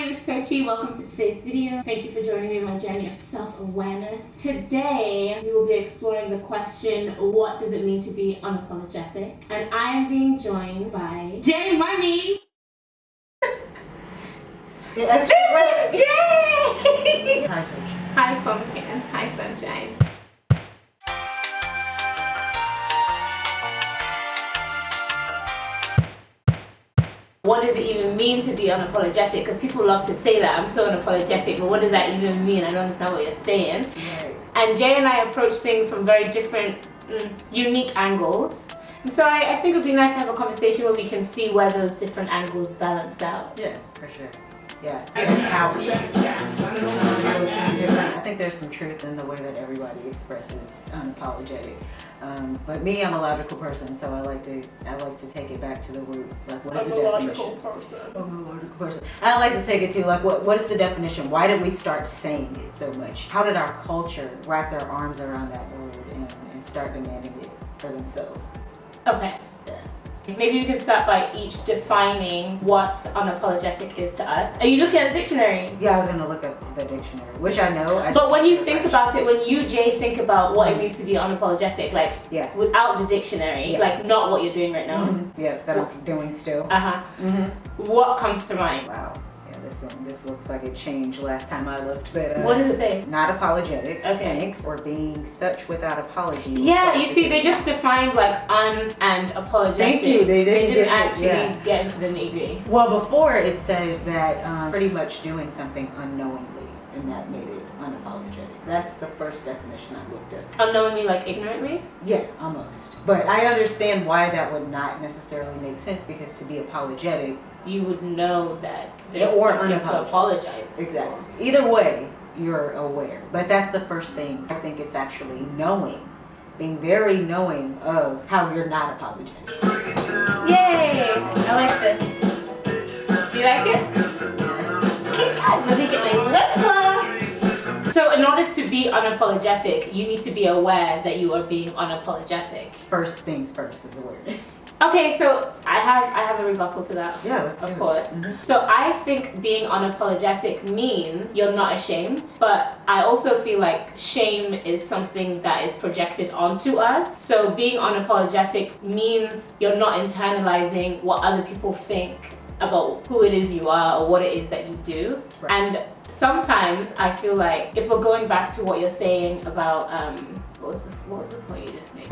name is Tochi. Welcome to today's video. Thank you for joining me on my journey of self-awareness. Today, we will be exploring the question, what does it mean to be unapologetic? And I am being joined by Jay Money. This is Jay! Hi, Tochi. Hi, Pumpkin. Hi, Sunshine. What does it even mean to be unapologetic? Because people love to say that, I'm so unapologetic, but what does that even mean? I don't understand what you're saying. Right. And Jay and I approach things from very different, unique angles. And so I think it would be nice to have a conversation where we can see where those different angles balance out. Yeah, for sure. Yeah. I think there's some truth in the way that everybody expresses unapologetic. But me, I'm a logical person, so I like to take it back to the root. Like, what is the definition? I'm a logical person. I like to take it to like, what is the definition? Why did we start saying it so much? How did our culture wrap their arms around that word and start demanding it for themselves? Okay. Maybe we can start by each defining what unapologetic is to us. Are you looking at a dictionary? Yeah, I was going to look up the dictionary, which I know. But when you think about it, when you, Jay, think about what it means to be unapologetic, like without the dictionary, like not what you're doing right now. Mm-hmm. Yeah, that I'm doing still. What comes to mind? Wow. This looks like it changed last time I looked, but what does it say? Not apologetic, okay. Thanks, or being such without apology. Yeah, you see, they just defined like un and apologetic. Thank you. They didn't actually get into the nitty. Well, before it said that pretty much doing something unknowingly, and that made it unapologetic. That's the first definition I looked at. Unknowingly, like ignorantly? Yeah, almost. But I understand why that would not necessarily make sense, because to be apologetic, you would know that there's something to apologize for. Exactly. Either way, you're aware. But that's the first thing. I think it's actually knowing, being very knowing of how you're not apologetic. Yay! I like this. Do you like it? Okay, let me get my lip gloss. So in order to be unapologetic, you need to be aware that you are being unapologetic. First things first is aware. Okay, so I have a rebuttal to that. Yeah, let's do it. Of course. So I think being unapologetic means you're not ashamed, but I also feel like shame is something that is projected onto us. So being unapologetic means you're not internalizing what other people think about who it is you are or what it is that you do. Right. And sometimes I feel like if we're going back to what you're saying about what was the point you just made?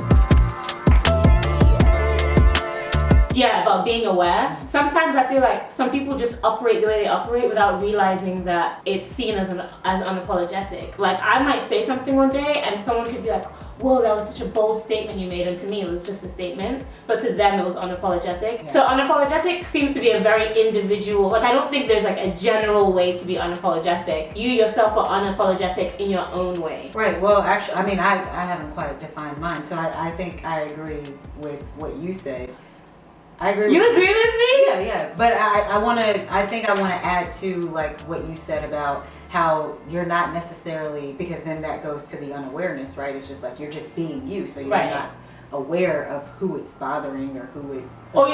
Yeah, about being aware. Sometimes I feel like some people just operate the way they operate without realizing that it's seen as unapologetic. Like I might say something one day and someone could be like, whoa, that was such a bold statement you made, and to me it was just a statement, but to them it was unapologetic. Yeah. So unapologetic seems to be a very individual, like I don't think there's like a general way to be unapologetic. You yourself are unapologetic in your own way. Right, well actually, I mean, I haven't quite defined mine, so I think I agree with what you said. I agree. You agree with me? Yeah. But I think I want to add to like what you said about how you're not necessarily, because then that goes to the unawareness, right? It's just like you're just being you, so you're not aware of who it's bothering or who it's. No.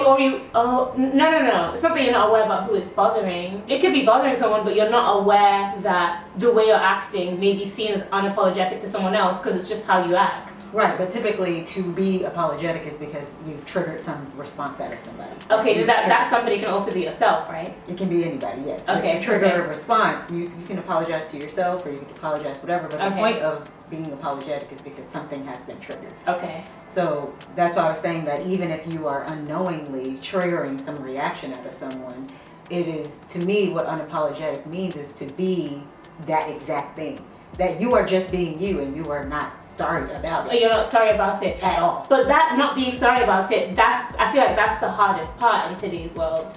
It's not that you're not aware about who it's bothering. It could be bothering someone, but you're not aware that the way you're acting may be seen as unapologetic to someone else because it's just how you act. Right, but typically to be apologetic is because you've triggered some response out of somebody. Okay, so that somebody can also be yourself, right? It can be anybody, yes. Okay. To trigger a response, you can apologize to yourself or you can apologize whatever, but the point of being apologetic is because something has been triggered. Okay. So that's why I was saying that even if you are unknowingly triggering some reaction out of someone, it is, to me, what unapologetic means is to be that exact thing. That you are just being you and you are not sorry about it. You're not sorry about it at all. But that not being sorry about it, I feel like that's the hardest part in today's world.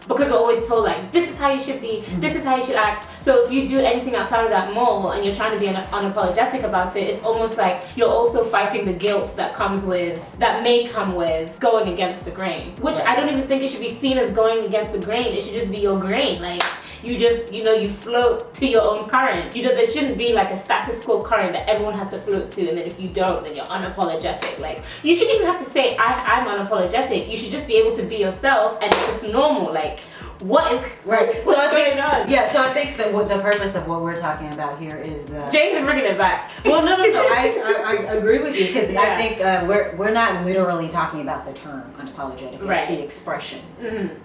Because we're always told like, this is how you should be, this is how you should act. So if you do anything outside of that mold and you're trying to be unapologetic about it, it's almost like you're also fighting the guilt that may come with going against the grain. Which I don't even think it should be seen as going against the grain. It should just be your grain. Like, you just, you float to your own current. There shouldn't be like a status quo current that everyone has to float to, and then if you don't, then you're unapologetic. Like, you shouldn't even have to say, I'm unapologetic. You should just be able to be yourself, and it's just normal. Like, what is right. what's so I think, going on? Yeah, so I think that what the purpose of what we're talking about here is the. James is bringing it back. Well, no. I agree with you because Yeah. I think we're not literally talking about the term unapologetic. It's Right. the expression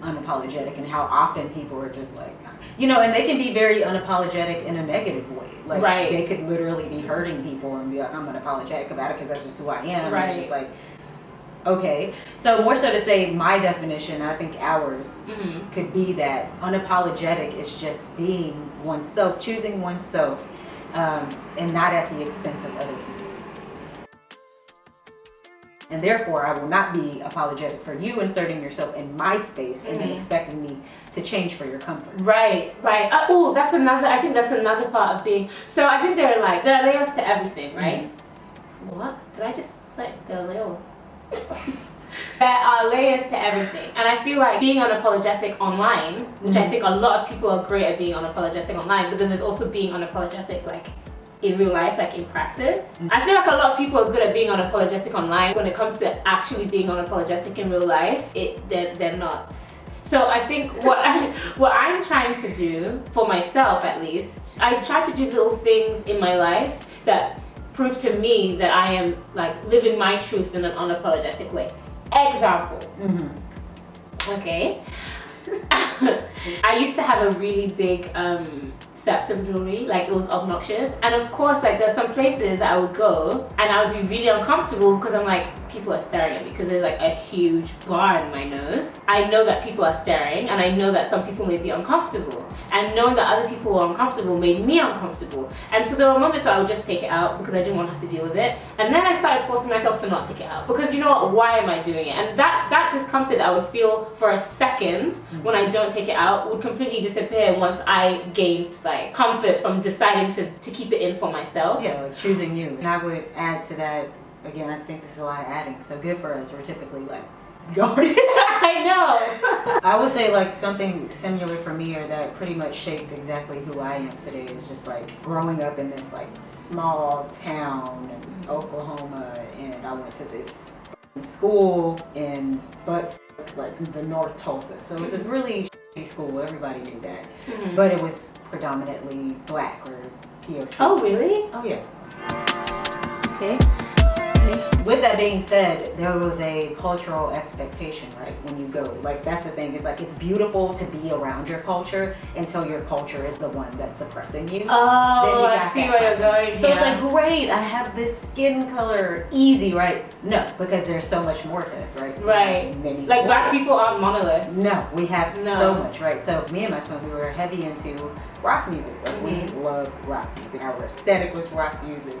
unapologetic and how often people are just like, and they can be very unapologetic in a negative way. Like Right. they could literally be hurting people and be like, I'm unapologetic about it because that's just who I am. Right. And it's just like, okay. So more so to say my definition, I think ours could be that unapologetic is just being oneself, choosing oneself, and not at the expense of other people. And therefore, I will not be apologetic for you inserting yourself in my space and then expecting me to change for your comfort. Right. Oh, I think that's another part of being. So I think there are layers to everything, right? What? Did I just say there are layers? There are layers to everything, and I feel like being unapologetic online, which I think a lot of people are great at being unapologetic online, but then there's also being unapologetic like in real life, like in praxis. I feel like a lot of people are good at being unapologetic online. When it comes to actually being unapologetic in real life, they're not. So I think what I'm trying to do for myself, at least, I try to do little things in my life that prove to me that I am like living my truth in an unapologetic way. Example. Okay. I used to have a really big septum jewelry, like it was obnoxious, and of course like there's some places that I would go and I would be really uncomfortable because I'm like, people are staring at me because there's like a huge bar in my nose. I know that people are staring and I know that some people may be uncomfortable, and knowing that other people were uncomfortable made me uncomfortable, and so there were moments where I would just take it out because I didn't want to have to deal with it, and then I started forcing myself to not take it out because you know what, why am I doing it? And that discomfort that I would feel for a second when I don't take it out would completely disappear once I gained like comfort from deciding to keep it in for myself. Yeah, like choosing you. And I would add to that, again, I think there's a lot of adding, so good for us. We're typically like going. I know. I would say like something similar for me, or that pretty much shaped exactly who I am today, is just like growing up in this like small town in Oklahoma, and I went to this school in like the North Tulsa. So it was a really shitty school, everybody knew that. But it was predominantly black or POC. Oh really? Oh yeah. Okay. With that being said, there was a cultural expectation, right? When you go, like that's the thing, it's like it's beautiful to be around your culture until your culture is the one that's suppressing you. Oh, I see where you're going. So it's like, great, I have this skin color, easy, right? No, because there's so much more to us, right? Right. Many like black layers. people aren't monoliths. No, we have so much, right? So me and my twin, we were heavy into rock music. Like we loved rock music. Our aesthetic was rock music.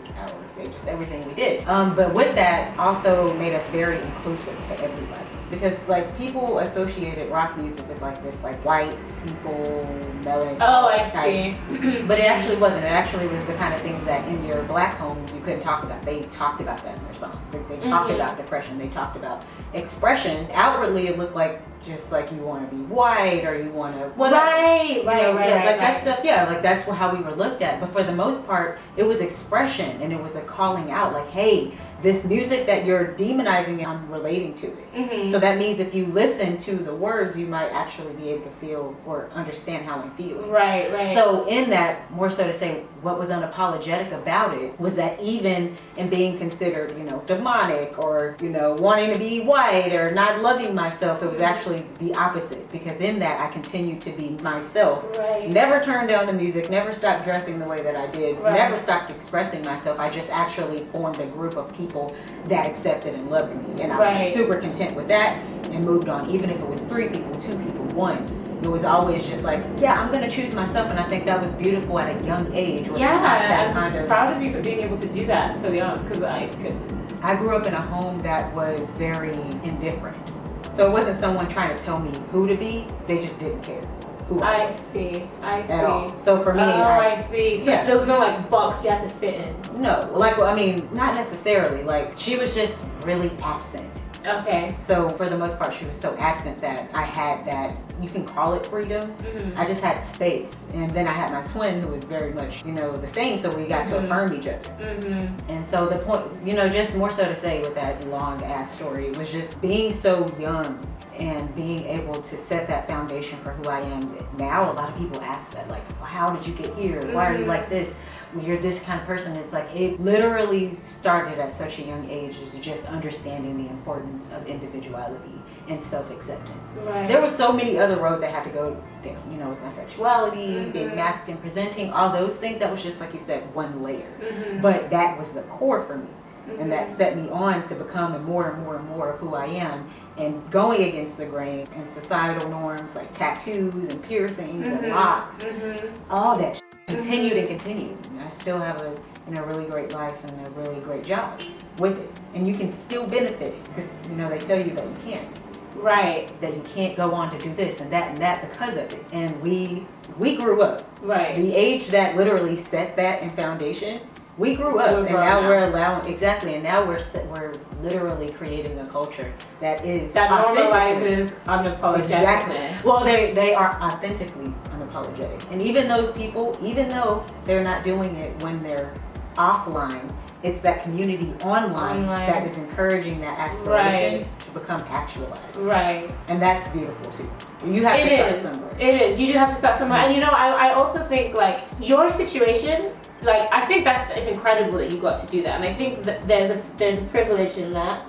Just everything we did. But with that, also made us very inclusive to everybody, because like people associated rock music with like this like white people melancholy. Oh, I see. But it actually wasn't. It actually was the kind of things that in your black home you couldn't talk about. They talked about that in their songs. Like, they talked about depression. They talked about expression. Outwardly, it looked like just like you want to be white or you want to whatever. Right. That stuff. Yeah, like that's how we were looked at. But for the most part, it was expression, and it was a calling out. Like, hey, this music that you're demonizing, I'm relating to it. So that means if you listen to the words, you might actually be able to feel or understand how I'm feeling. Right. So in that, more so to say, what was unapologetic about it was that even in being considered, demonic or, wanting to be white or not loving myself, it was actually the opposite, because in that I continued to be myself. Never turned down the music, never stopped dressing the way that I did, never stopped expressing myself. I just actually formed a group of people that accepted and loved me, and I was super content with that and moved on. Even if it was 3 people, 2 people, 1, it was always just like, yeah, I'm gonna choose myself. And I think that was beautiful at a young age. I'm proud of you for being able to do that so young, because I grew up in a home that was very indifferent. So it wasn't someone trying to tell me who to be, they just didn't care. I see. At all. So for me, I see. So there was no like box you had to fit in. No, not necessarily. Like, she was just really absent. Okay. So for the most part, she was so absent that I had that you can call it freedom. I just had space. And then I had my twin who was very much, you know, the same, so we got to affirm each other. And so the point, you know, just more so to say with that long ass story was just being so young and being able to set that foundation for who I am. Now a lot of people ask that, like, how did you get here? Why are you like this? You're this kind of person. It's like, it literally started at such a young age, is just understanding the importance of individuality and self-acceptance. There were so many other roads I had to go down, you know, with my sexuality, being masculine presenting, all those things. That was just, like you said, one layer. But that was the core for me. And that set me on to become more and more and more of who I am, and going against the grain and societal norms like tattoos and piercings and locks, all that continued and continued. And I still have a, you know, really great life and a really great job with it, and you can still benefit because, you know, they tell you that you can't. That you can't go on to do this and that because of it. And we grew up. The age that literally set that in foundation. We grew up, and now we're allowing, and now we're literally creating a culture that is normalizes unapologeticness. Well, they are authentically unapologetic, and even those people, even though they're not doing it when they're offline, it's that community online that is encouraging that aspiration to become actualized. And that's beautiful too. You have to start somewhere. It is. You do have to start somewhere. And you know, I also think like your situation, like I think it's incredible that you got to do that. And I think that there's a privilege in that.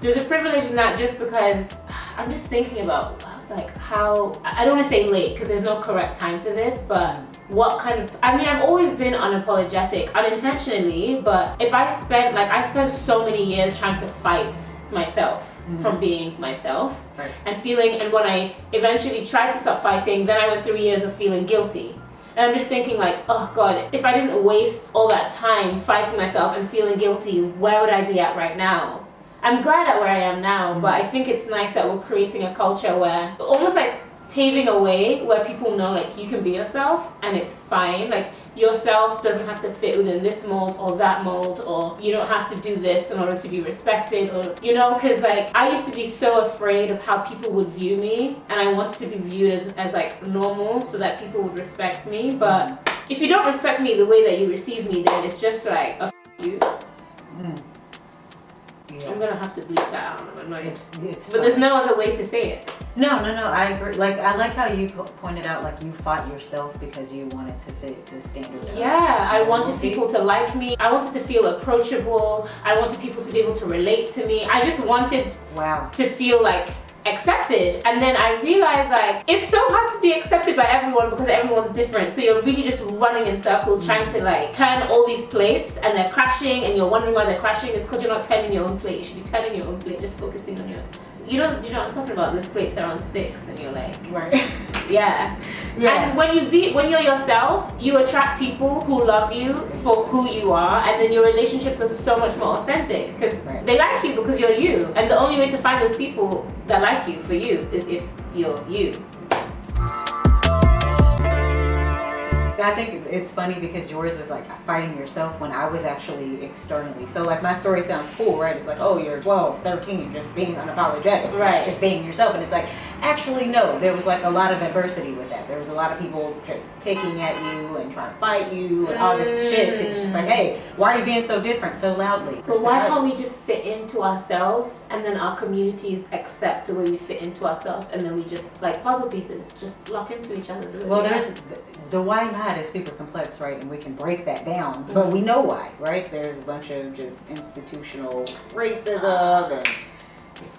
There's a privilege in that, just because I'm just thinking about like how, I don't want to say late because there's no correct time for this, but what kind of, I mean, I've always been unapologetic unintentionally, but I spent so many years trying to fight myself from being myself and feeling, and when I eventually tried to stop fighting, then I went 3 years of feeling guilty. And I'm just thinking like, oh God, if I didn't waste all that time fighting myself and feeling guilty, where would I be at right now? I'm glad at where I am now, but I think it's nice that we're creating a culture where, almost like paving a way where people know like you can be yourself and it's fine. Like yourself doesn't have to fit within this mold or that mold, or you don't have to do this in order to be respected, or, you know, because like I used to be so afraid of how people would view me, and I wanted to be viewed as like normal so that people would respect me. But if you don't respect me the way that you receive me, then it's just like a you. I'm gonna have to bleep that out. I'm annoyed. But there's no other way to say it. No, I agree. Like, I like how you pointed out, like, you fought yourself because you wanted to fit the standard. I wanted people to like me. I wanted to feel approachable. I wanted people to be able to relate to me. I just wanted to feel like accepted. And then I realized like it's so hard to be accepted by everyone because everyone's different, so you're really just running in circles trying to like turn all these plates, and they're crashing, and you're wondering why they're crashing. It's because you're not turning your own plate. You should be turning your own plate, just focusing on your, you know what I'm talking about, those plates are on sticks, and you're like and when you're yourself, you attract people who love you for who you are, and then your relationships are so much more authentic because they like you because you're you, and the only way to find those people that like you for you is if you're you. I think it's funny because yours was like fighting yourself when I was actually externally. So like my story sounds cool, right? It's like, oh, you're 12, 13, just being unapologetic, just being yourself. And it's like, actually, no, there was like a lot of adversity with that. There was a lot of people just picking at you and trying to fight you and all this shit. Because it's just like, hey, why are you being so different so loudly? But why can't we just fit into ourselves, and then our communities accept the way we fit into ourselves, and then we just like puzzle pieces, just lock into each other? Well, there's the why not is super complex, right? And we can break that down, but we know why, right? There's a bunch of just institutional racism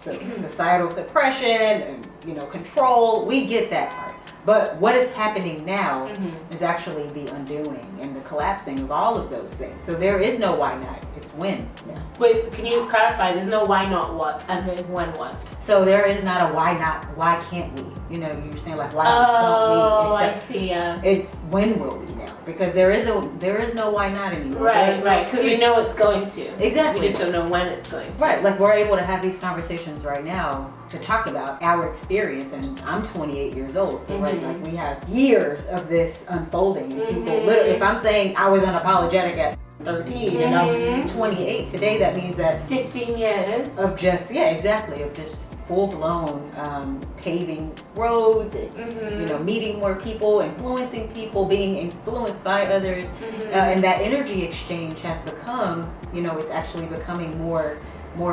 and societal suppression and, you know, control. We get that part. But what is happening now is actually the undoing and the collapsing of all of those things. So there is no why not, it's when now. Wait, can you clarify? There's no why not what, and there's when what. So there is not a why not, why can't we? You know, you're saying like, why don't we? I see, It's when will we now? Because there is no why not anymore. Right, because we know it's going to. Exactly. We just don't know when it's going to. Right, like we're able to have these conversations right now to talk about our experience, and I'm 28 years old, so like we have years of this unfolding, and people literally, if I'm saying I was unapologetic at 13 and I'm 28 today, that means that 15 years of just of just full-blown paving roads and meeting more people, influencing people, being influenced by others, and that energy exchange has become, it's actually becoming more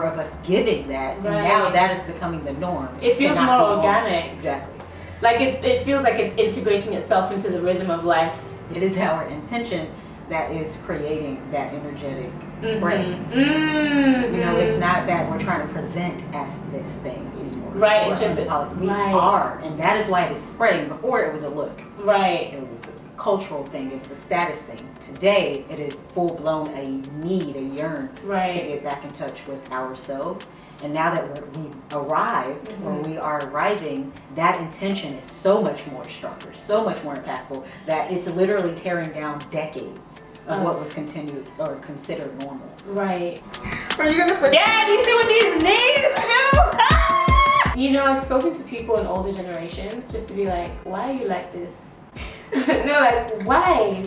of us giving that, and now that is becoming the norm. It feels more organic. Exactly. Like it feels like it's integrating itself into the rhythm of life. It is our intention that is creating that energetic spread. It's not that we're trying to present as this thing anymore. Right, it's just we are, and that is why it is spreading. Before it was a look. Right. It was a cultural thing, it was a status thing. Today it is full blown a need, a yearn to get back in touch with ourselves. And now that we've arrived, or we are arriving, that intention is so much more stronger, so much more impactful, that it's literally tearing down decades of what was continued or considered normal. Right. Are you gonna put? Yeah, do you see what these knees do? I've spoken to people in older generations just to be like, why are you like this? They're like, why?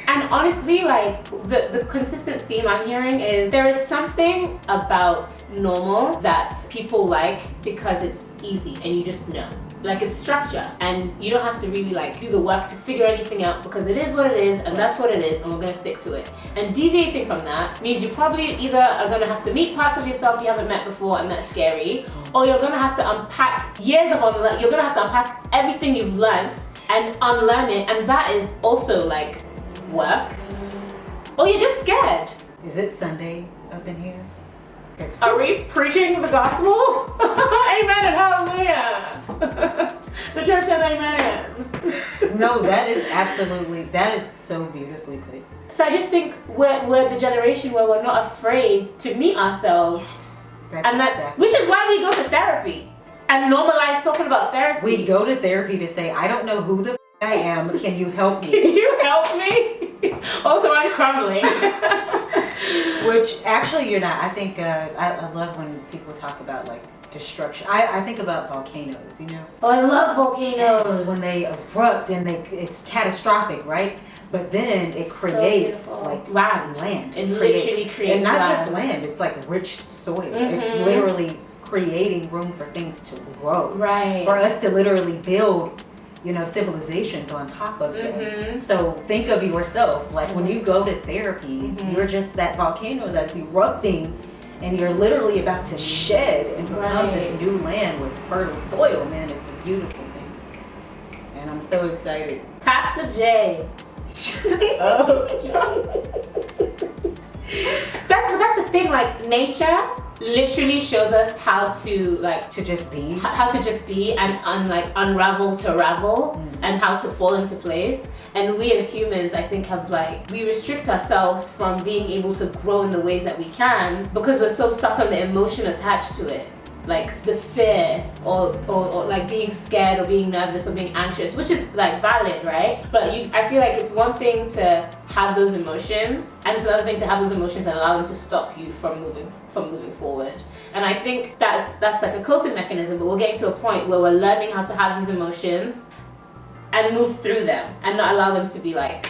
And honestly, like, the consistent theme I'm hearing is there is something about normal that people like because it's easy and you just know. Like, it's structure and you don't have to really like do the work to figure anything out because it is what it is and that's what it is and we're gonna stick to it. And deviating from that means you probably either are gonna have to meet parts of yourself you haven't met before and that's scary, or you're gonna have to unpack you're gonna have to unpack everything you've learned and unlearn it, and that is also like work, or you're just scared. Is it Sunday up in here? Are we preaching the gospel? Amen and hallelujah. The church said amen. No, that is so beautifully put. So I just think we're the generation where we're not afraid to meet ourselves. Yes, which is why we go to therapy and normalize talking about therapy. We go to therapy to say, I don't know who the I am, can you help me? Can you help me? Also, I'm crumbling. Which actually you're not. I think I love when people talk about like destruction. I think about volcanoes, Oh, I love volcanoes. When they erupt and it's catastrophic, right? But then it creates like land. It literally creates and not land. just land, it's like rich soil. It's literally creating room for things to grow. Right. For us to literally build civilizations on top of it. So think of yourself, like when you go to therapy, you're just that volcano that's erupting and you're literally about to shed and become this new land with fertile soil, man. It's a beautiful thing. And I'm so excited. Pastor J. That's the thing, like nature literally shows us how to just be and unravel to ravel and how to fall into place. And we as humans, I think, we restrict ourselves from being able to grow in the ways that we can because we're so stuck on the emotion attached to it, like the fear or like being scared or being nervous or being anxious, which is like valid, right? But I feel like it's one thing to have those emotions and it's another thing to have those emotions and allow them to stop you from moving forward. And I think that's like a coping mechanism, but we're getting to a point where we're learning how to have these emotions and move through them and not allow them to be like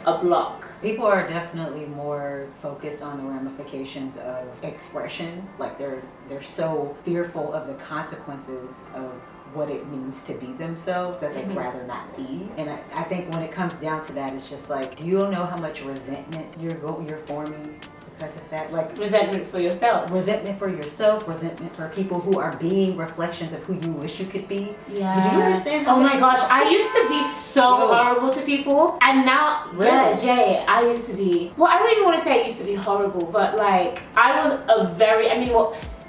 a block. People are definitely more focused on the ramifications of expression. Like they're so fearful of the consequences of what it means to be themselves that they'd rather not be. And I think when it comes down to that, it's just like, do you know how much resentment you're forming because of that? Like resentment for yourself, resentment for people who are being reflections of who you wish you could be. Yeah. Do you understand? Oh my gosh, I used to be so horrible to people, and now Jay, I used to be. Well, I don't even want to say I used to be horrible, but like I was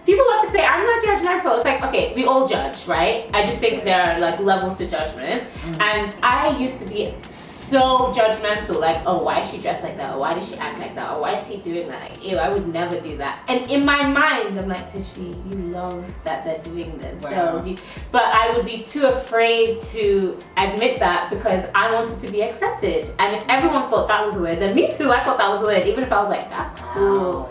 people love to say I'm not judgmental. It's like, okay, we all judge, right? I just think there are like levels to judgment, and I used to be so judgmental, like, oh, why is she dressed like that? Or why does she act like that? Or why is he doing that? Like, ew, I would never do that. And in my mind, I'm like, Tishi, you love that they're doing themselves. Wow. But I would be too afraid to admit that because I wanted to be accepted. And if everyone thought that was weird, then me too, I thought that was weird, even if I was like, that's cool.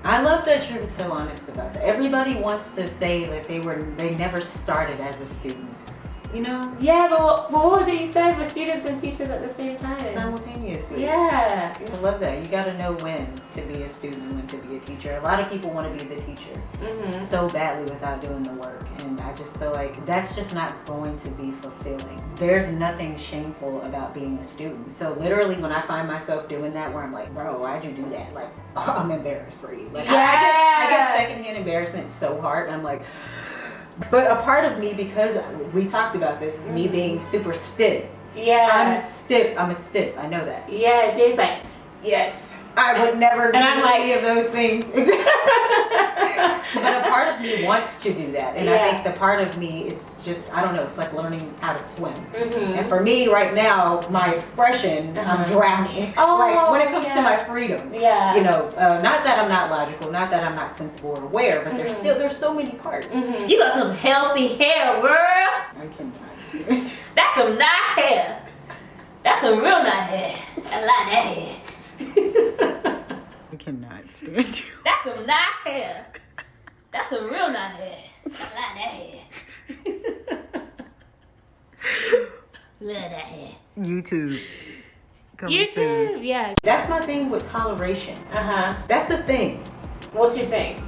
I love that you're so honest about that. Everybody wants to say that they never started as a student. you know? Yeah, but what was it you said with students and teachers at the same time? Simultaneously. Yeah. I love that. You gotta know when to be a student and when to be a teacher. A lot of people want to be the teacher so badly without doing the work. And I just feel like that's just not going to be fulfilling. There's nothing shameful about being a student. So literally when I find myself doing that where I'm like, bro, why'd you do that? Like, oh, I'm embarrassed for you. Like I get secondhand embarrassment so hard. And I'm like, but a part of me, because we talked about this, is me being super stiff. Yeah. I'm stiff. I'm a stiff. I know that. Yeah, Jay's like, yes. I would never do any of those things. But a part of me wants to do that. And I think the part of me, it's just, I don't know, it's like learning how to swim. And for me right now, my expression, I'm drowning. Like when it comes to my freedom. You know, not that I'm not logical, not that I'm not sensible or aware, but there's so many parts. You got some healthy hair, girl. I cannot. That's some nice hair. That's some real nice hair. I like that hair. I cannot stand you. That's some nice hair. That's some real nice hair. I like that hair. Love that hair. YouTube. YouTube, yeah. That's my thing with toleration. That's a thing. What's your thing?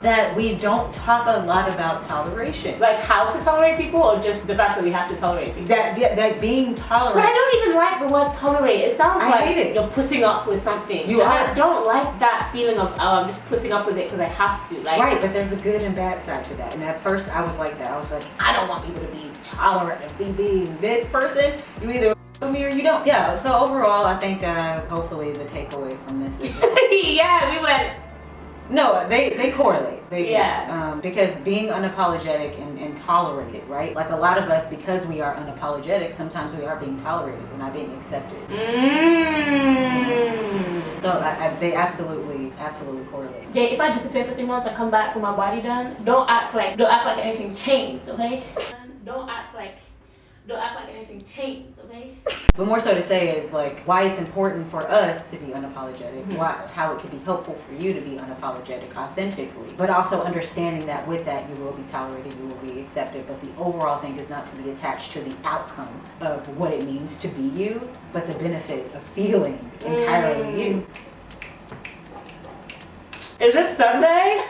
That we don't talk a lot about toleration. Like how to tolerate people, or just the fact that we have to tolerate people? That being tolerant. But I don't even like the word tolerate. It sounds like you're putting up with something. You are. I don't like that feeling of, oh, I'm just putting up with it because I have to. Like, right, but there's a good and bad side to that. And at first I was like that. I was like, I don't want people to be tolerant of me being this person. You either with me or you don't. Yeah, so overall I think hopefully the takeaway from this is just yeah, we went. no, they correlate. They do. Because being unapologetic and tolerated, right? Like a lot of us, because we are unapologetic, sometimes we are being tolerated. We're not being accepted. So they absolutely correlate. Jay, if I disappear for 3 months and come back with my body done, don't act like anything changed, okay? Don't act like anything changed, okay? But more so to say is like why it's important for us to be unapologetic, how it can be helpful for you to be unapologetic authentically, but also understanding that with that you will be tolerated, you will be accepted, but the overall thing is not to be attached to the outcome of what it means to be you, but the benefit of feeling entirely you. Is it Sunday?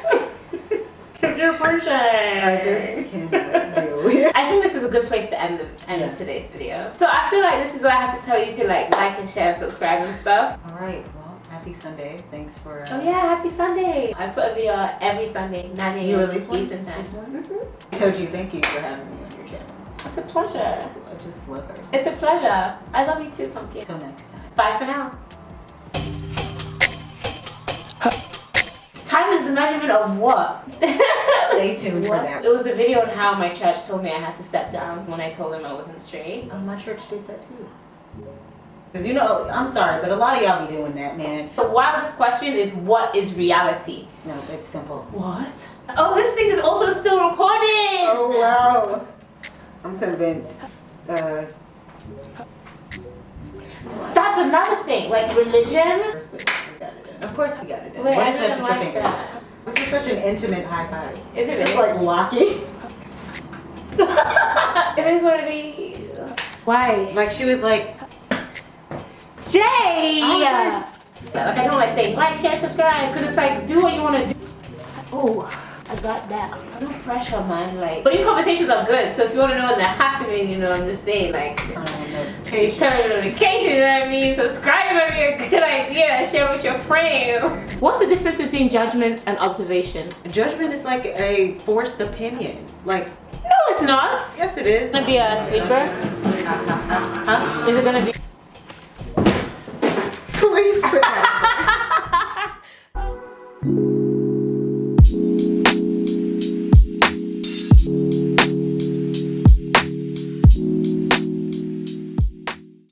Because you're preaching. I just cannot deal with it. I think this is a good place to end today's video. So I feel like this is where I have to tell you to like and share, subscribe and stuff. All right, well, happy Sunday. Thanks for... Oh yeah, happy Sunday. I put a video out every Sunday, 9 a.m. Eastern time. I told you, thank you for having me on your channel. It's a pleasure. I just love her. It's a pleasure. I love you too, Pumpkin. Until next time. Bye for now. Time is the measurement of what? Stay tuned for that. It was the video on how my church told me I had to step down when I told them I wasn't straight. Oh, my church did that too. Because you know, I'm sorry, but a lot of y'all be doing that, man. The wildest question is, what is reality? No, it's simple. What? Oh, this thing is also still recording! Oh, wow. I'm convinced. That's another thing, like religion. Of course we got it in. Wait, What I is that didn't with your like fingers? that. This is such an intimate high five. Is it It's really? like locking. It is what it is. Why? Like she was like, Jay! Oh, Like I don't like saying like, share, subscribe, because it's like, do what you want to do. Oh, I got that. No pressure, man. Like, but these conversations are good. So if you want to know when they're happening, you know, I'm just saying, like, turn on notifications. You know what I mean? Subscribe would be a good idea. Share with your friends. What's the difference between judgment and observation? judgment is like a forced opinion. Like, no, it's not. yes, it is. It's gonna be a sleeper. Huh? Is it gonna be?